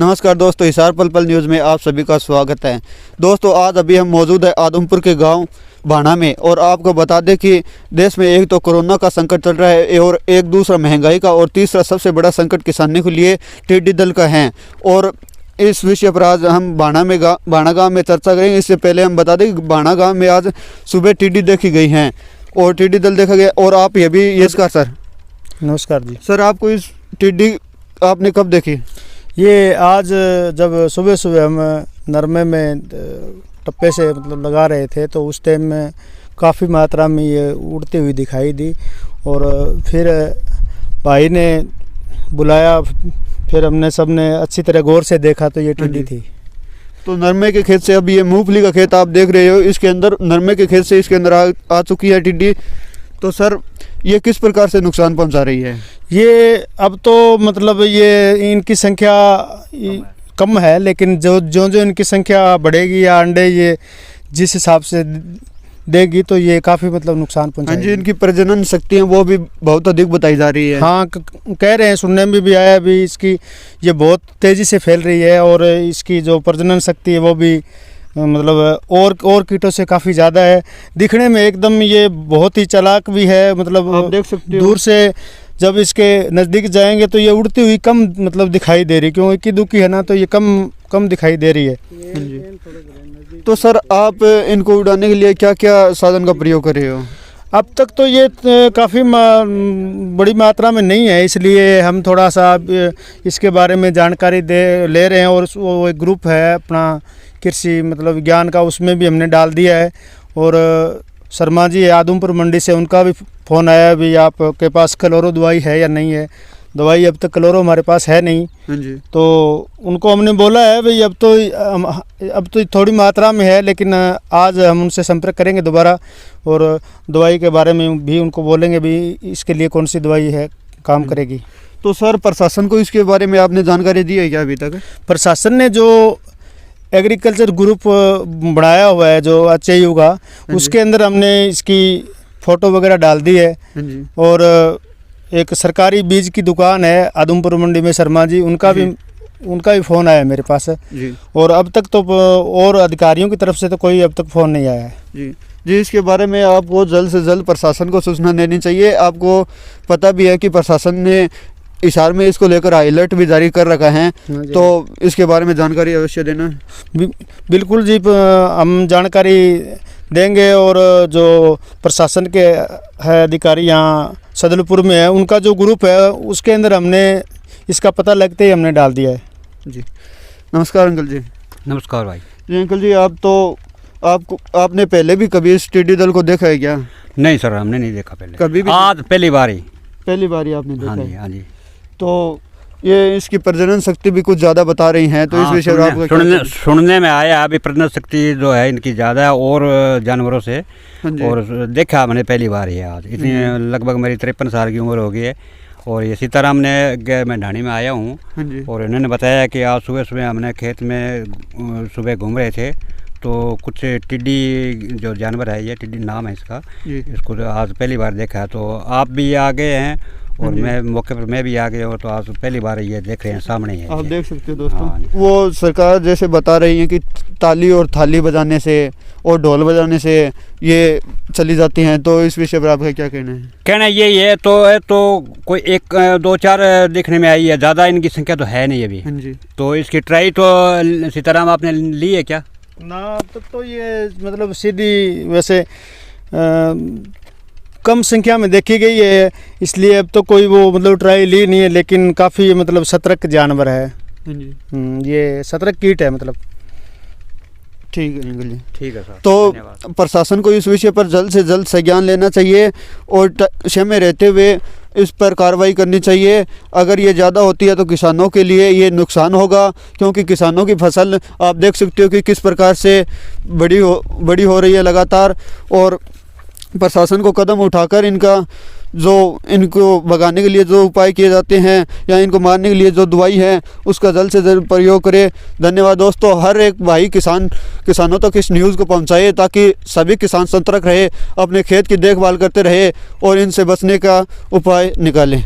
नमस्कार दोस्तों, हिसार पल पल न्यूज़ में आप सभी का स्वागत है। दोस्तों आज अभी हम मौजूद है आदमपुर के गांव भाना में और आपको बता दें कि देश में एक तो कोरोना का संकट चल रहा है और एक दूसरा महंगाई का और तीसरा सबसे बड़ा संकट किसानों के लिए टिड्डी दल का है। और इस विषय पर आज हम भाना गाँव में चर्चा करेंगे। इससे पहले हम बता दें कि भाना गाँव में आज सुबह टिड्डी देखी गई हैं और टिड्डी दल देखा गया। और आप ये भी नमस्कार सर। नमस्कार जी सर, आपको इस टिड्डी आपने कब देखी? ये आज जब सुबह सुबह हम नरमे में टप्पे से मतलब लगा रहे थे तो उस टाइम में काफ़ी मात्रा में ये उड़ती हुई दिखाई दी और फिर भाई ने बुलाया। फिर हमने सबने अच्छी तरह गौर से देखा तो ये टिड्डी थी। तो नरमे के खेत से अब ये मूंगफली का खेत आप देख रहे हो, इसके अंदर नरमे के खेत से इसके अंदर आ चुकी है टिड्डी। तो सर ये किस प्रकार से नुकसान पहुंचा रही है? ये अब तो मतलब ये इनकी संख्या कम है, लेकिन जो इनकी संख्या बढ़ेगी या अंडे ये जिस हिसाब से देगी तो ये काफ़ी मतलब नुकसान पहुंचाएगी। हाँ जी, इनकी प्रजनन शक्ति है वो भी बहुत अधिक बताई जा रही है। हाँ, कह रहे हैं, सुनने में भी आया अभी इसकी ये बहुत तेज़ी से फैल रही है और इसकी जो प्रजनन शक्ति है वो भी मतलब और कीटों से काफ़ी ज़्यादा है। दिखने में एकदम ये बहुत ही चालाक भी है। मतलब आप देख सकते हो, दूर से जब इसके नज़दीक जाएंगे तो ये उड़ती हुई कम मतलब दिखाई दे रही, क्यों इक्की दुक्की है ना, तो ये कम दिखाई दे रही है। तो सर आप इनको उड़ाने के लिए क्या क्या साधन का प्रयोग कर रहे हो? अब तक तो ये काफ़ी बड़ी मात्रा में नहीं है, इसलिए हम थोड़ा सा इसके बारे में जानकारी ले रहे हैं। और वो एक ग्रुप है अपना कृषि मतलब विज्ञान का, उसमें भी हमने डाल दिया है। और शर्मा जी आदमपुर मंडी से, उनका भी फ़ोन आया भी आपके पास क्लोरो दवाई है या नहीं है। दवाई अब तक क्लोरो हमारे पास है नहीं। जी। तो उनको हमने बोला है भाई अब तो थोड़ी मात्रा में है, लेकिन आज हम उनसे संपर्क करेंगे दोबारा और दवाई के बारे में भी उनको बोलेंगे भी इसके लिए कौन सी दवाई है काम करेगी। तो सर प्रशासन को इसके बारे में आपने जानकारी दी है क्या अभी तक? प्रशासन ने जो एग्रीकल्चर ग्रुप बनाया हुआ है जो HIU का, उसके अंदर हमने इसकी फ़ोटो वगैरह डाल दी है। और एक सरकारी बीज की दुकान है आदमपुर मंडी में, शर्मा जी, उनका भी फ़ोन आया मेरे पास जी। और अब तक तो और अधिकारियों की तरफ से तो कोई अब तक फ़ोन नहीं आया है जी। इसके बारे में आपको जल्द से जल्द प्रशासन को सूचना देनी चाहिए। आपको पता भी है कि प्रशासन ने हिसार में इसको लेकर हाई अलर्ट भी जारी कर रखा है, तो इसके बारे में जानकारी अवश्य देना। बिल्कुल जी, हम जानकारी देंगे। और जो प्रशासन के है अधिकारी यहाँ सदलपुर में है, उनका जो ग्रुप है उसके अंदर हमने इसका पता लगते ही हमने डाल दिया है जी। नमस्कार अंकल जी। नमस्कार भाई जी। अंकल जी आपने पहले भी कभी इस टिड्डी दल को देखा है क्या? नहीं सर, हमने नहीं देखा पहले, कभी भी? आज पहली बार ही आपने देखा है? हाँ जी। तो ये इसकी प्रजनन शक्ति भी कुछ ज़्यादा बता रही हैं, तो इस विषय में आपको सुनने में आया अभी प्रजनन शक्ति जो है इनकी ज़्यादा है और जानवरों से। और देखा मैंने पहली बार ही आज। इतनी लगभग मेरी 53 साल की उम्र हो गई है। और ये सीताराम ने मैं ढाणी में आया हूँ और इन्होंने बताया कि आज सुबह सुबह हमने खेत में सुबह घूम रहे थे तो कुछ टिड्डी जो जानवर है, ये टिड्डी नाम है इसका, इसको आज पहली बार देखा है। तो आप भी आ गए हैं और मैं मौके पर मैं भी आ गया हूँ, तो आज पहली बार ये देख रहे हैं, सामने है। आप देख सकते हो दोस्तों। वो सरकार जैसे बता रही है कि ताली और थाली बजाने से और ढोल बजाने से ये चली जाती हैं, तो इस विषय पर आपका क्या कहना है? कहना यही है तो कोई 1 2 4 देखने में आई है, ज़्यादा इनकी संख्या तो है नहीं अभी। तो इसकी ट्राई तो सीताराम आपने ली है क्या? ना तो ये मतलब सीधी वैसे कम संख्या में देखी गई है, इसलिए अब तो कोई वो मतलब ट्राई ली नहीं है, लेकिन काफ़ी मतलब सतर्क जानवर है। ये सतर्क कीट है मतलब। ठीक है, ठीक है सर। तो प्रशासन को इस विषय पर जल्द से जल्द संज्ञान लेना चाहिए और समय रहते हुए इस पर कार्रवाई करनी चाहिए। अगर ये ज़्यादा होती है तो किसानों के लिए ये नुकसान होगा, क्योंकि किसानों की फसल आप देख सकते हो कि किस प्रकार से बड़ी हो रही है लगातार। और प्रशासन को कदम उठाकर इनको भगाने के लिए जो उपाय किए जाते हैं या इनको मारने के लिए जो दवाई है उसका जल्द से जल्द प्रयोग करें। धन्यवाद दोस्तों। हर एक भाई किसानों तक इस न्यूज़ को पहुंचाए ताकि सभी किसान सतर्क रहे, अपने खेत की देखभाल करते रहे और इनसे बचने का उपाय निकालें।